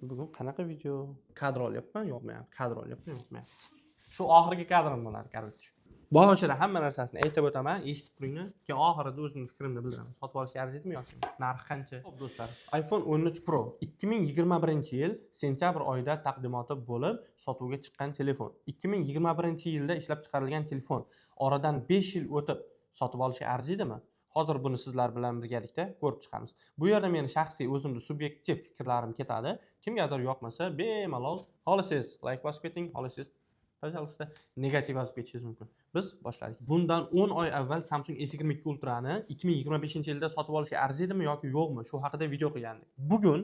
Bugun qanaqa video? Kadr olyapman, yo'qmayapti. Kadr olyapman, yo'qmayapti. Shu oxirgi kadrim bo'ladi, короче. Boshida hamma narsasini aytib o'taman, eshitib turinglar. Keyin oxirida o'zimning fikrimni bildiraman. Sotib olishga arziydimi yoki narxi qancha? Xo'p do'stlar, iPhone 13 Pro 2021-yil sentyabr oyida taqdimoti bo'lib, sotuvga chiqqan telefon. 2021-yilda ishlab chiqarilgan telefon. Oradan 5 yil o'tib sotib olishga arziydimi? Hozir buni sizlar bilan birgalikda ko'rib chiqamiz. Bu yerda meni shaxsiy o'zimning subyektiv fikrlarim ketadi. Kimgadir yoqmasa, bemalol xohlasangiz like bosib keting, xohlasangiz пожалуйста, negativ yozib ketishingiz mumkin. Biz boshladik. Bundan 10 oy avval Samsung S22 Ultra'ni 2025-yilda sotib olishga arziydimi yoki yo'qmi? Shu haqida video qilgandik. Bugun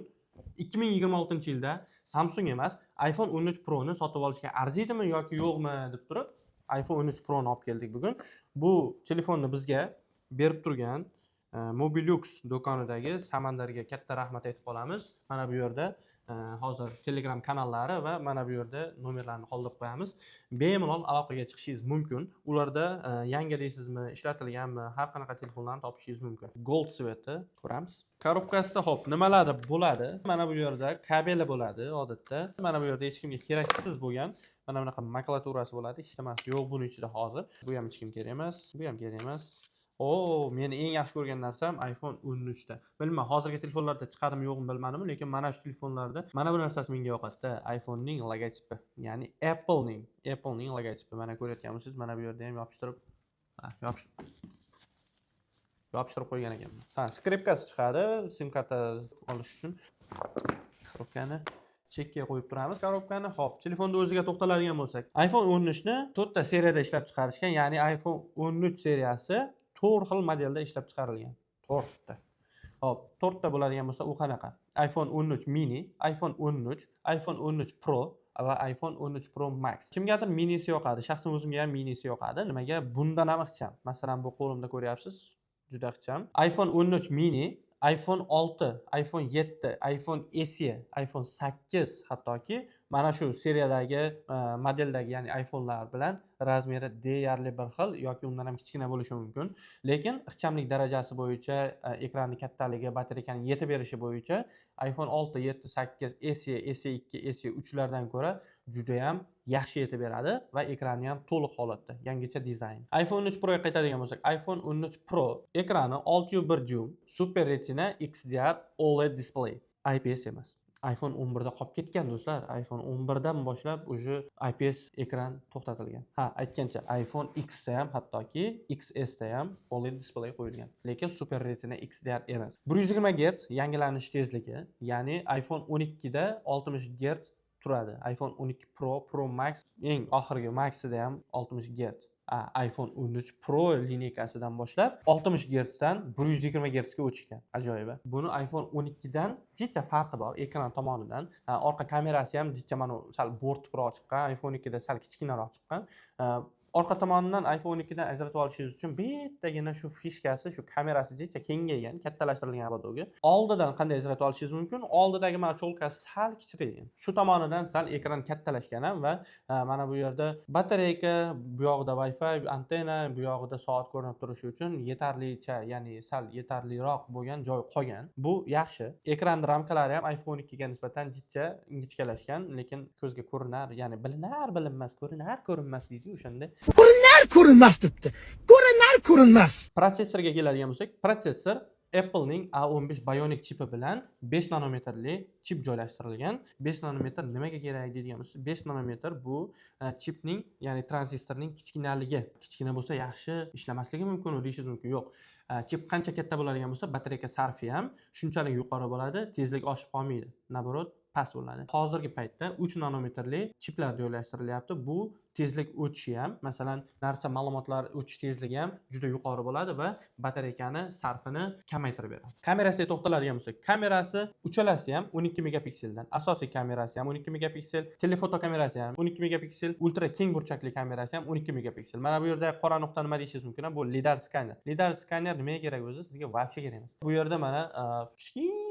2026-yilda Samsung emas, iPhone 13 Pro ni sotib olishga arziydimi yoki yo'qmi deb turib, iPhone 13 Pro ni olib keldik bugun. Bu telefonni bizga berib turgan Mobilux do'konidagi Samandarga katta rahmat aytib qolamiz. Mana bu yerda hozir Telegram kanallari va mana bu yerda nomerlarni qoldirib qo'yamiz. Bemalol aloqaga chiqishingiz mumkin. Ularda yangi deysizmi, ishlatilganmi, har qanaqa telefonlarni topishingiz mumkin. Gold sveti ko'ramiz. Korobkasida hop, nimalar bo'ladi? Mana bu yerda kabeli bo'ladi odatda. Mana bu yerda hech kimga keraksiz bo'lgan mana bunaqa makulaturasi bo'ladi. Ishlamasi yo'q buning ichida hozir. Bu ham hech kim kerak emas, bu ham kerak emas. Meni eng yaxshi ko'rgan narsam iPhone 13 da. Bilmadim, hozirgi telefonlarda chiqadimi yo'qmi bilmadim, lekin mana shu telefonlarda mana bu narsasi menga yoqadi. iPhone ning logotipi, ya'ni Apple ning logotipi. Mana ko'rayotganmisiz? Mana bu yerda ham yopishtirib qo'ygan ekanman. Skripkasi chiqadi, sim karta olish uchun. Korobkani chekka qo'yib turamiz korobkani. Hop, telefonda o'ziga to'xtaladigan bo'lsak, iPhone 13 ni 4 ta seriyada ishlab chiqarishgan, ya'ni iPhone 13 seriyasi 4 xil modelda ishlab chiqarilgan. 4 ta. Hop, 4 ta bo'ladigan bo'lsa, u qanaqa? iPhone 13 mini, iPhone 13, iPhone 13 Pro va iPhone 13 Pro Max. Kimgadir minisi yoqadi, shaxsan o'zimga ham minisi yoqadi. Nimaga? Bundan ham ixcham. Masalan, bu qo'limda ko'ryapsiz, juda ixcham. iPhone 13 mini, iPhone 6, iPhone 7, iPhone SE, iPhone 8 hattoki mana shu seriyadagi modeldagi, ya'ni iPhone'lar bilan razmeri deyarli bir xil yoki undan ham kichkina bo'lishi mumkin. Lekin ixchamlik darajasi bo'yicha, ekranning kattaligi, batareykaning yetib berishi bo'yicha iPhone 6, 7, 8, SE, SE2, SE3 lardan ko'ra juda ham yaxshi yetib beradi va ekranni ham to'liq holatda, yangicha dizayn. iPhone 13 Pro ga qaytadigan bo'lsak, iPhone 13 Pro ekrani 6.1 dyum, Super Retina XDR OLED display, IPS emas. iPhone 11 da qolib ketgan do'stlar. iPhone 11 dan boshlab o'sha IPS ekran to'xtatilgan. Aytgancha iPhone X da ham, hattoki XS da ham OLED display qo'yilgan. Lekin Super Retina XDR emas. 120 Hz yangilanish tezligi, ya'ni iPhone 12 da 60 Hz turadi. iPhone 12 Pro, Pro Max, eng oxirgi Max'ida ham 60 Hz. iPhone 13 Pro lineykasidan boshlab 60 Hz dan 120 Hz ga o'tishgan. Ajoyib. Buni iPhone 12 dan jitta farqi bor ekran tomonidan. Orqa kamerasi ham jitta mana sal bo'rtibroq chiqqan, iPhone 2 da sal kichkinaroq chiqqan. Orqa tomonidan iPhone 2 dan ajratib olishingiz uchun bittagina shu fishkasi, shu kamerasi jitta kengaygan, kattalashtirilgan abodoga. Oldidan qanday ajratib olishingiz mumkin? Oldidagi mana cho'lkasi sal kichiraygan. Shu tomonidan sal ekran kattalashgan ham va mana bu yerda batareyka, bu yog'ida Wi-Fi, antenna, bu yog'ida soat ko'rinib turishi uchun yetarlicha, ya'ni sal yetarliroq bo'lgan joy qolgan. Bu yaxshi. Ekran ramkalari ham iPhone 2 ga nisbatan jitta ingichkalashgan, lekin ko'zga ko'rinar, ya'ni bilinmas, ko'rinmas deydi o'shanda. Ko'rinmas debdi. Ko'rinmas. Protsessorga keladigan bo'lsak, protsessor Apple ning A15 Bionic chipi bilan 5 nanometrli chip joylashtirilgan. 5 nanometr nimaga kerak deydigan bo'lsa, 5 nanometr bu chipning, ya'ni tranzistorning kichkinaligi. Kichkina bo'lsa yaxshi ishlamasligi mumkin deyishingiz mumkin. Yo'q. Chip qancha katta bo'ladigan bo'lsa, batareyka sarfi ham shunchalik yuqori bo'ladi, tezlik oshib qolmaydi. Naborot past bo'ladi. Hozirgi paytda 3 nanometrli chiplar joylashtirilyapti. Bu tezlik o'tishi ham, masalan, narsa ma'lumotlar o'tish tezligi ham juda yuqori bo'ladi va batareykani sarfini kamaytirib beradi. Kamerasiga to'xtaladigan bo'lsak, kamerasi uchalasi ham 12 megapikseldan. Asosiy kamerasi ham 12 megapiksel, telefoto kamerasi ham 12 megapiksel, ultra keng burchakli kamerasi ham 12 megapiksel. Mana bu yerda qora nuqta nima deyishingiz mumkin, bu lidar skaner. Lidar skaner nimaga kerak o'zi? Sizga вообще kerak emas. Bu yerda mana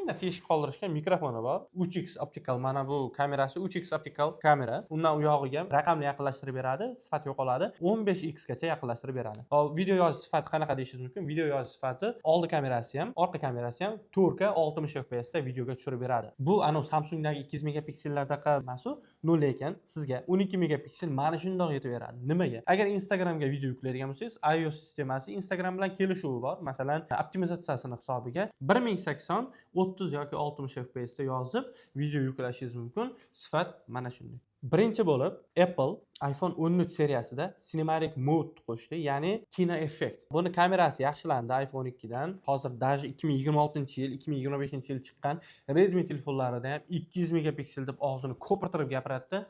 kichkina teshik qoldirishgan mikrofoni bor. 3x optical, mana bu kamerasi 3x optical kamera. Undan u yog'iga raqamni yaqinlashtirib beradi, sifat yo'qoladi. 15x gacha yaqinlashtirib beradi. Hop, video yozish sifati qanaqa deyishingiz mumkin? Video yozish sifati oldi kamerasi ham, orqa kamerasi ham 4K 60 fps da videoga tushirib beradi. Bu anav Samsungdagi 200 megapiksellardaqa emas u, no lekin sizga 12 megapiksel mana shundoq yetib beradi. Nimaga? Agar Instagramga video yuklaydigan bo'lsangiz, iOS sistemasi Instagram bilan kelishuvi bor. Masalan, optimizatsiyasini hisobiga 1080 30 yoki 60 fps da yozib video yuklashingiz mumkin. Sifat mana shunday. Birinchi bo'lib Apple iPhone 13 seriyasida Cinematic Mode qo'shdi, ya'ni kino effekt. Buni kamerasi yaxshilandi iPhone 2 dan. Hozir даже 2026-yil, 2025-yil chiqqan Redmi telefonlarida ham 200 megapiksel deb og'zini ko'pirtirib gapiradi.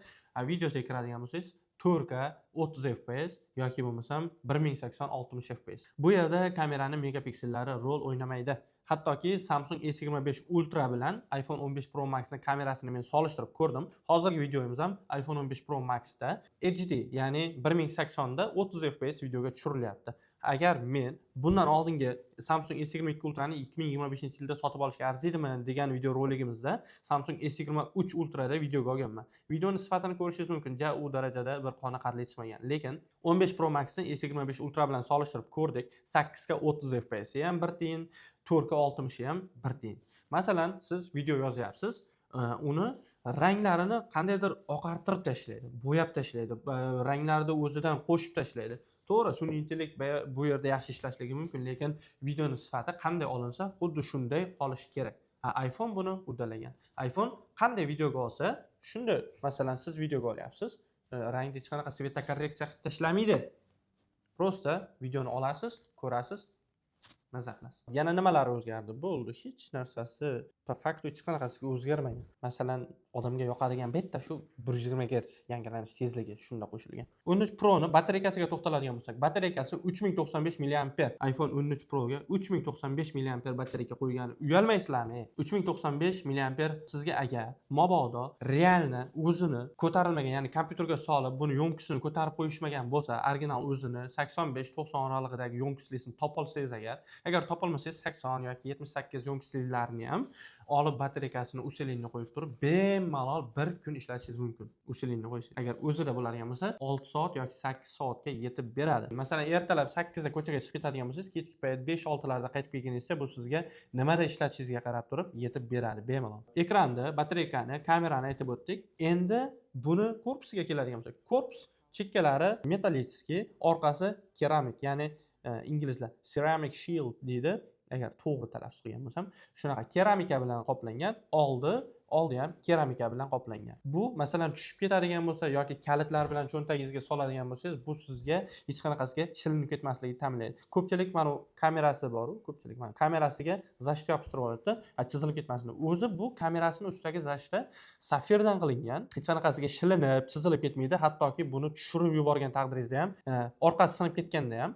Videoga kiradigan bo'lsangiz 4K 30 fps yoki bo'lmasam 1080 60 fps. Bu yerda kameraning megapiksellari rol o'ynamaydi. Hattoki Samsung S25 Ultra bilan iPhone 15 Pro Max ning kamerasini men solishtirib ko'rdim. Hozirgi videomiz ham iPhone 15 Pro Max da HD, ya'ni 1080 da 30 fps videoga tushirilyapti. Agar men bundan oldingi Samsung S22 Ultra ni 2025-yilda sotib olishga arziydimi degan video roligimizda Samsung S23 Ultra da videoga olganman. Videoning sifatini ko'rishingiz mumkin, ja u darajada bir qoniqarli chiqmagan. Lekin 15 Pro Max ni S25 Ultra bilan solishtirib ko'rdik. 8 ga 30 fps ham 1 tiyin, 4 ga 60 ham 1 tiyin. Masalan, siz video yozyapsiz, uni ranglarini qandaydir oqartirib tashlaydi, bo'yab tashlaydi, ranglarni o'zidan qo'shib tashlaydi. To'g'ri, sun'iy intellekt bu yerda yaxshi ishlashligi mumkin, lekin videoning sifati qanday olinsa, xuddi shunday qolishi kerak. iPhone buni uddalagan. iPhone qanday videoga olsa, shunda masalan siz videoga olyapsiz, rangda hech qanaqa sveta korreksiya qilib tashlamaydi. Prosta videoni olasiz, ko'rasiz, maza qilasiz. Yana nimalar o'zgardi? Bo'ldi, hech narsasi po faktu hech qanaqasiga o'zgarmagan. Masalan, odamga yoqadigan bitta shu 120 Hz yangilanish tezligi shunda qo'shilgan. 13 Pro ni batareykasiga to'xtaladigan bo'lsak, batareykasi 3095 mAh. iPhone 13 Pro ga 3095 mAh batareyka qo'ygani uyalmaysizlarmi? 3095 mAh sizga agar mabodo realni o'zini ko'tarilmagan, ya'ni kompyuterga solib, buni yo'mkisini ko'tarib qo'yishmagan bo'lsa, original o'zini 85-90 oralig'idagi yo'mkislisini topolsangiz agar topolmasangiz 80 yoki 78 yo'mkislilarni ham olib batareykasini usilinni qo'yib turib, bemalol 1 kun ishlatishingiz mumkin. Usilinni qo'ysangiz. Agar o'zida bo'ladigan bo'lsa, 6 soat yoki 8 soatga yetib beradi. Masalan, ertalab 8 da ko'chaga chiqib ketadigan bo'lsangiz, kechki payt 5-6 larda qaytib kelganingizda bu sizga nimada ishlatishingizga qarab turib yetib beradi bemalol. Ekranni, batareykani, kamerani aytib o'tdik. Endi buni korpusiga keladigan bo'lsak, korpus chekkalari metallический, orqasi keramik, ya'ni inglizlar ceramic shield deydi. Agar to'g'ri talaffuz qilgan bo'lsam, shunaqa keramika bilan qoplangan, oldi ham keramika bilan qoplangan. Bu masalan tushib ketadigan bo'lsa yoki kalitlar bilan cho'ntagingizga soladigan bo'lsangiz, bu sizga hech qanaqasiga shilinib ketmasligini ta'minlaydi. Ko'pchilik mana kamerasi bor-ku, ko'pchilik mana kamerasiga zashta yopishtirib oladi, chizilib ketmasin. O'zi bu kamerasining ustidagi zashta safirdan qilingan, hech qanaqasiga shilinib, chizilib ketmaydi. Hattoki buni tushirib yuborgan taqdiringizda ham, orqasi sinib ketganda ham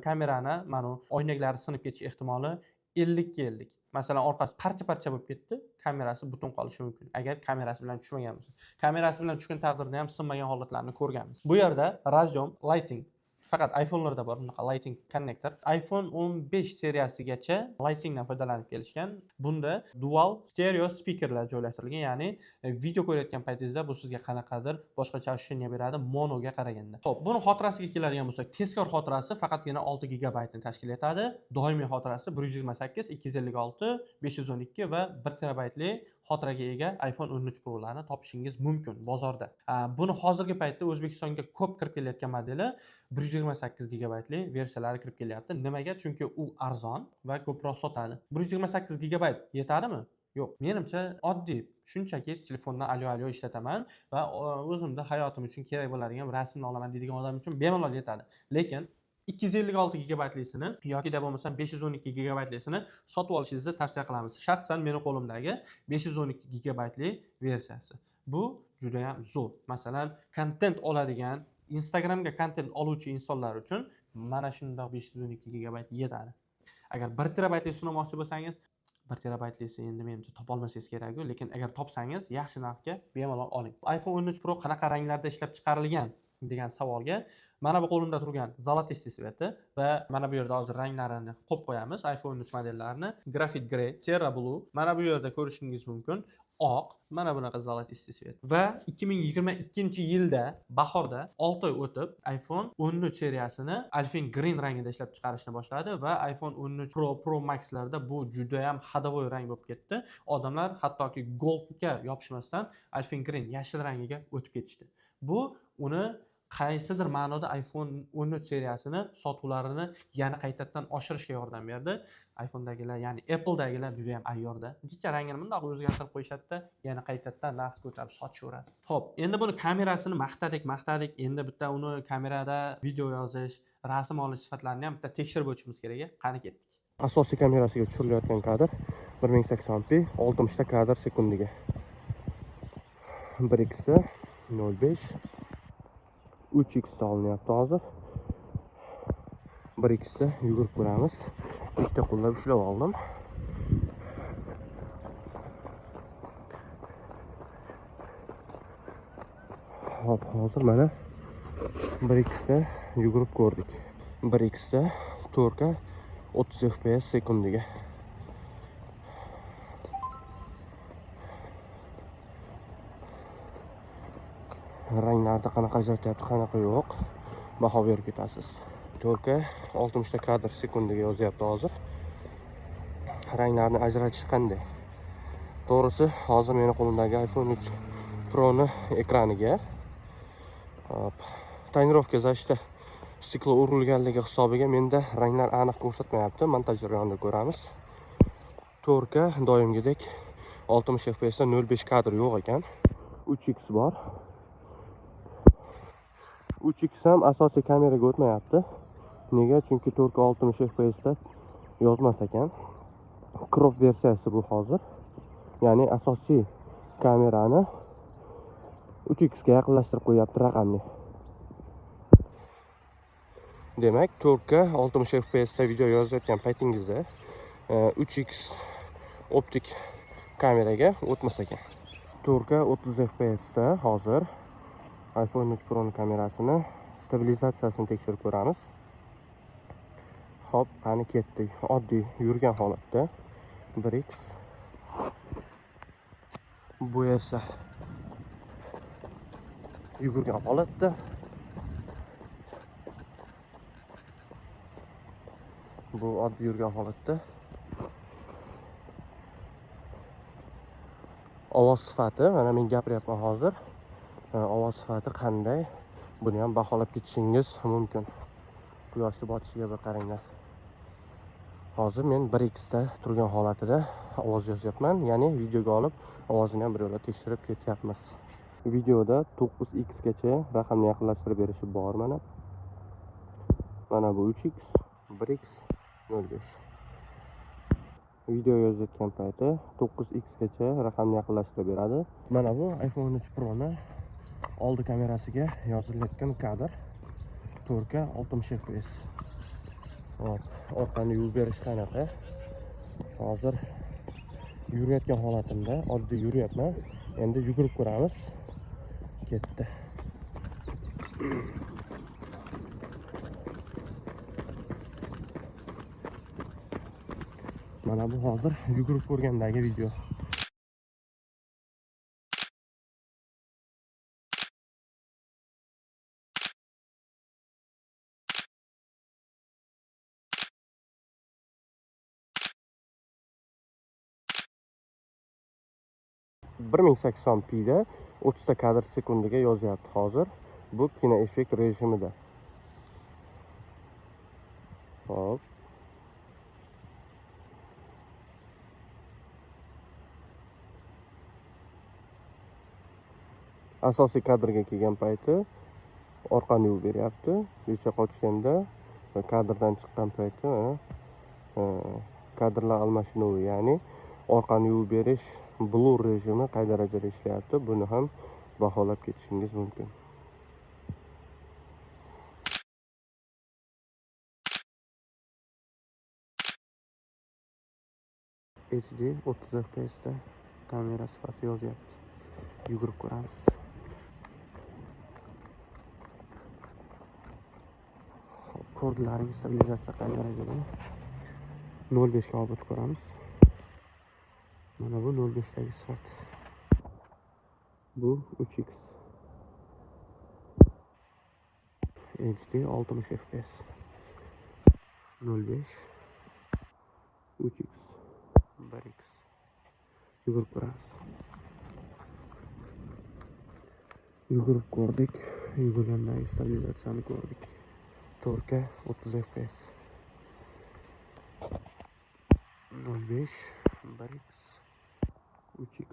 kamerani mana oynaklari sinib ketish ehtimoli 50 ga 50. Masalan, orqasi parcha-parcha bo'lib ketdi, kamerasi butun qolishi mumkin. Agar kamerasi bilan tushmagan bo'lsa. Kamerasi bilan tushgan taqdirda ham sinmagan holatlarni ko'rganmiz. Bu yerda radyom, lighting faqat iPhone'larda bor bunaqa lighting connector. iPhone 15 seriyasigacha lightingdan foydalanib kelishgan. Bunda dual stereo speakerlar joylashtirilgan, ya'ni video ko'rayotgan paytingizda bu sizga qanaqadir boshqacha ощущение beradi monoga qaraganda. Xo'p, buni xotirasiga keladigan bo'lsak, tezkor xotirasi faqatgina 6 GB ni tashkil etadi. Doimiy xotirasi 128, 256, 512 va 1 TB xotiraga ega iPhone 13 Pro larni topishingiz mumkin bozorda. Buni hozirgi paytda O'zbekistonga ko'p kirib kelayotgan modeli 128 GB versiyalari kirib kelyapti. Nimaga? Chunki u arzon va ko'proq sotadi. 128 GB yetadimi? Yo'q. Menimcha oddiy, shunchaki telefondan alo ishlataman va o'zimda hayotim uchun kerak bo'ladigan rasmni olaman deydigan odam uchun bemalol yetadi. Lekin 256 GB-lisini yoki da bo'lmasa 512 GB-lisini sotib olishingizni tavsiya qilamiz. Shaxsan meni qo'limdagi 512 GB versiyasi. Bu juda ham zo'r. Masalan, kontent oladigan, Instagramga kontent oluvchi insonlar uchun mana shunday 512 GB yetadi. Agar 1 TB sunamoqchi bo'lsangiz, 1 TB endi menimcha topolmasangiz kerak-ku, lekin agar topsangiz yaxshi narxga bemalol oling. iPhone 13 Pro qanaqa ranglarda ishlab chiqarilgan? degan savolga mana bu qo'limda turgan zолотистый sveti va mana bu yerda hozir ranglarini qo'yib qo'yamiz. iPhone 3 modellarini Graphite Gray, Terra Blue, mana bu yerda ko'rishingiz mumkin. Oq, mana bunaqa zолотистый svet. Va 2022-yilda bahorda 6 oy o'tib iPhone 13 seriyasini Alpine Green rangida ishlab chiqarishni boshladi va iPhone 13 Pro Max'larda bu juda ham hadavoy rang bo'lib ketdi. Odamlar hattoki goldga yopishmasdan Alpine Green yashil rangiga o'tib ketishdi. Bu uni qaysidir ma'noda iPhone 13 seriyasini sotuvlarini yana qaytadan oshirishga yordam berdi. iPhone'dagilar, ya'ni Apple'dagilar juda ham ayyorda. Kecha rangini bundoq o'zgartirib qo'yishadi-da, yana qaytadan narx ko'tarib sotishaveradi. Xo'p, endi buni kamerasini maqtadik. Endi bitta uni kamerada video yozish, rasm olish sifatlarini ham bitta tekshirib o'tishimiz kerak. Qani ketdik. Asosiy kamerasiga tushirilayotgan kadr 1080p 60 ta kadr sekundiga. 1x 0.5 3x olinyapti hozir. 1x da yugurib ko'ramiz. Ikkita qo'llab ushlab oldim. Hop, hozir mana 1x da yugurib ko'rdik. 1x da 4K 30 fps sekundiga. Ranglarda qanaqa ajratyapti, qanaqa yo'q, baho berib ketasiz. 4K 60 ta kadr sekundiga yozyapti hozir. Ranglarni ajratish qanday? To'g'risi, hozir meni qo'limdagi iPhone 3 Pro ni ekraniga tonirovka zashda stiklo urilganligi hisobiga menda ranglar aniq ko'rsatmayapti. Montaj jarayonida ko'ramiz. 4K doimgidek 60 fps da 0.5 kadr yo'q ekan. 3x bor. 3x ham asosiy kameraga o'tmayapti. Nega? Chunki 4K 60 fps da yozmas ekan. Crop versiyasi bu hozir. Ya'ni asosiy kamerani 3x ga yaqinlashtirib qo'yapti raqamni. Demak, 4K 60 fps da video yozayotgan paytingizda 3x optik kameraga o'tmas ekan. 4K 30 fps da hozir iPhone 13 Pro kamerasini stabilizatsiyasini tekshirib ko'ramiz. Hop, qani ketdik. Oddiy yurgan holatda 1x. Bu esa yugurgan holatda. Bu oddiy yurgan holatda. Ovoz sifati, mana men gapiryapman hozir. Ovoz sifati qanday? Buni ham baholab ketishingiz mumkin. Quyoshni botishiga bir qaranglar. Hozir men 1x da turgan holatida ovoz yozyapman, ya'ni videoga olib ovozini ham bir yo'la tekshirib ketyapmiz. Videoda 9x gacha raqamni yaqinlashtirib berishi bor mana. Mana bu 3x, 1x, 0.5. Video yozayotgan payti 9x gacha raqamni yaqinlashtirib beradi. Mana bu iPhone 13 Pro ni oldi kamerasiga yozilayotgan kadr 4K 60 fps. Hop, orqani yuvib berish qanaqa? Hozir yurayotgan holatimda oddiy yuryapman. Endi yugurib ko'ramiz. Ketdi. Mana bu hozir yugurib ko'rgandagi video. Bir 1080p da 30 ta kadr sekundiga yozyapti hozir. Bu kino effekt rejimida. Hop. Asosiy kadrga kelgan payti orqani yuvib beryapti. Becha qochganda kadrdan chiqqan payti kadrlar almashinuvi, ya'ni orqani yuvib berish blur rejimi qay darajada ishlayapti, buni ham baholab ketishingiz mumkin. HD 30 fps da kamera sifati yozyapti. Yugurib ko'ramiz. Kordlaring stabilizatsiya qay darajada? 0.5 ga olib o'tib ko'ramiz. Mana bu 0.5 dagi sifat. Bu 3x. HD 60 fps. 0.5 3x 1x. Yugurib ko'ramiz. Yugurib ko'rdik. Yugurgandagi stabilizatsiyani ko'rdik. 4K 30 fps. 0.5 1x 3x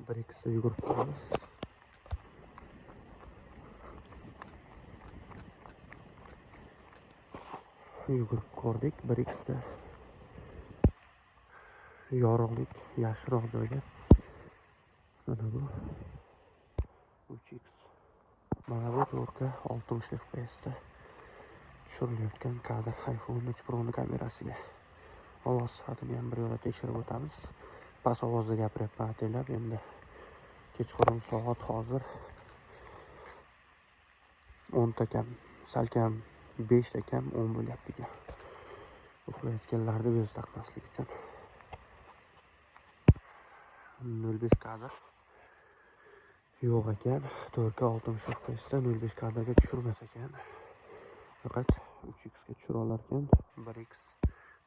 1x da yugurib ko'ramiz. Yugurib ko'rdik 1x da. Yorug'lik yaxshiroq joyga. Mana bu 3x. Mana bu 4K 60 fps da tushirilayotgan kadr iPhone 13 Pro kamerasiga. Ovoz sifatini ham bir yo'la tekshirib o'tamiz. Past ovozda gapiryapman ataylab, endi kechqurun soat hozir 10 ta kam, salkam 5 ta kam 10 bo'lyapti ekan. Uxlayotganlarni bez taqmaslik uchun. 0.5 kadr yo'q ekan. 4K 60 fps da 0.5 kadrga tushirmas ekan. Faqat 3x ga tushira olar ekan. 1x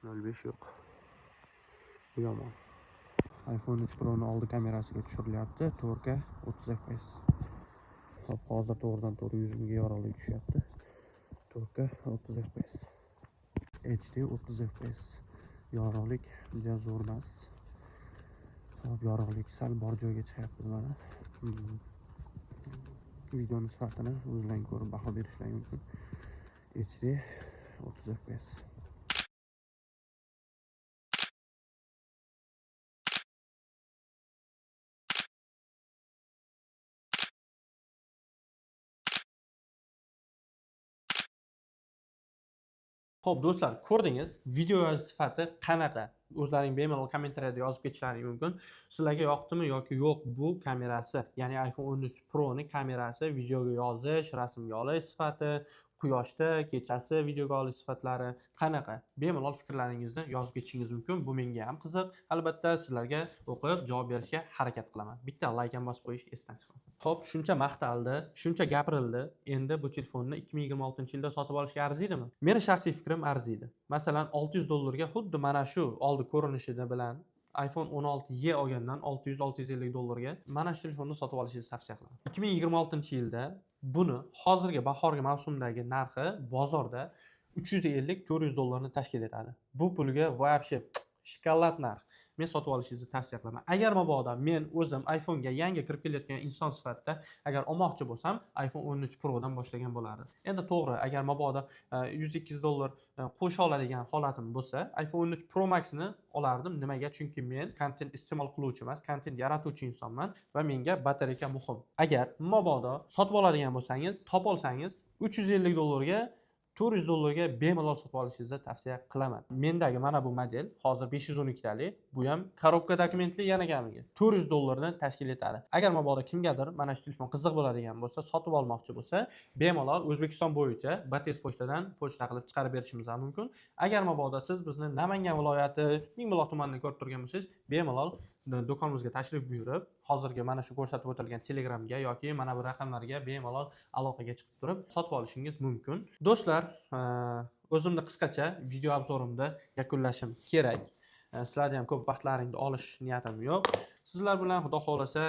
0.5 yo'q. Bu yomon. iPhone 13 Pro ni oldi kamerasiga tushirilyapti. 4K 30 fps. Hop, hozir to'g'ridan to'g'ri yuzimga yorug'lik tushyapti. 4K 30 fps. HD 30 fps. Yorug'lik juda zo'r emas. Hop, yorug'lik sal bor joyga chiqyapti mana. Videoni sifatini o'zlaring ko'rib baho berishlaring mumkin. HD 30 fps. Xo'p, do'stlar, ko'rdingiz, video sifati qanaqa? O'zlaring bemalol kommentariyada yozib ketishlaring mumkin. Sizlarga yoqdimi yoki yo'q bu kamerasi, ya'ni iPhone 13 Pro ni kamerasi, videoga yozish, rasmga olish sifati, quyoshda kechasi videoga olish sifatlari qanaqa? Bemalol fikrlaringizni yozib ketishingiz mumkin. Bu menga ham qiziq. Albatta, sizlarga o'qib javob berishga harakat qilaman. Bitta like ham bosib qo'yish esdan chiqmasin. Xo'p, shuncha maqtaldi, shuncha gapirildi. Endi bu telefonni 2026-yilda sotib olishga arziydimi? Meni shaxsiy fikrim arziydi. Masalan, $600 ga xuddi mana shu oldi ko'rinishida bilan iPhone 16e olgandan $600-650 ga mana shu telefonni sotib olishingizni tavsiya qilaman. 2026-yilda buni hozirgi bahorgi mavsumdagi narxi bozorda $350-400 ni tashkil etadi. Bu pulga вообще shokolad narx. Men sotib olishingizni tavsiya qilaman. Agar mabodo men o'zim iPhone ga yangi kirib kelayotgan inson sifatida agar olmoqchi bo'lsam, iPhone 13 Pro dan boshlagan bo'lardim. Endi to'g'ri, agar mabodo $100-200 qo'sha oladigan holatim bo'lsa, iPhone 13 Pro Max ni olardim. Nimaga? Chunki men kontent iste'mol qiluvchi emas, kontent yaratuvchi insonman va menga batareyka muhim. Agar mabodo sotib oladigan bo'lsangiz, topib olsangiz $350 ga $400 ga bemalol sotib olishingizni tavsiya qilaman. Mendagi mana bu model hozir 512 talik, bu ham korobka dokumentli yana kamiga $400 ni tashkil etadi. Agar mabodo kimgadir mana shu telefon qiziq bo'ladigan bo'lsa, sotib olmoqchi bo'lsa, bemalol O'zbekiston bo'yicha Bates pochtadan pochta qilib chiqarib berishimiz mumkin. Agar mabodo siz bizni Namangan viloyati Mingbuloq tumanida ko'rib turgan bo'lsangiz, bemalol do'konimizga tashrif buyurib, hozirgi mana shu ko'rsatib o'tilgan Telegramga yoki mana bu raqamlarga bemalol aloqaga chiqib turib sotib olishingiz mumkin. Do'stlar, o'zimni qisqacha video obzorimda yakunlashim kerak. Sizlarga ham ko'p vaqtlaringni olish niyatim yo'q. Sizlar bilan xudo xolasa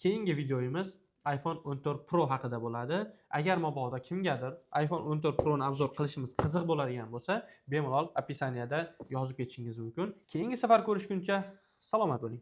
keyingi videoyimiz iPhone 14 Pro haqida bo'ladi. Agar mabodo kimgadir iPhone 14 Pro ni obzor qilishimiz qiziq bo'ladigan bo'lsa, bemalol opisaniyada yozib ketishingiz mumkin. Keyingi safar ko'rishguncha salomat bo'ling.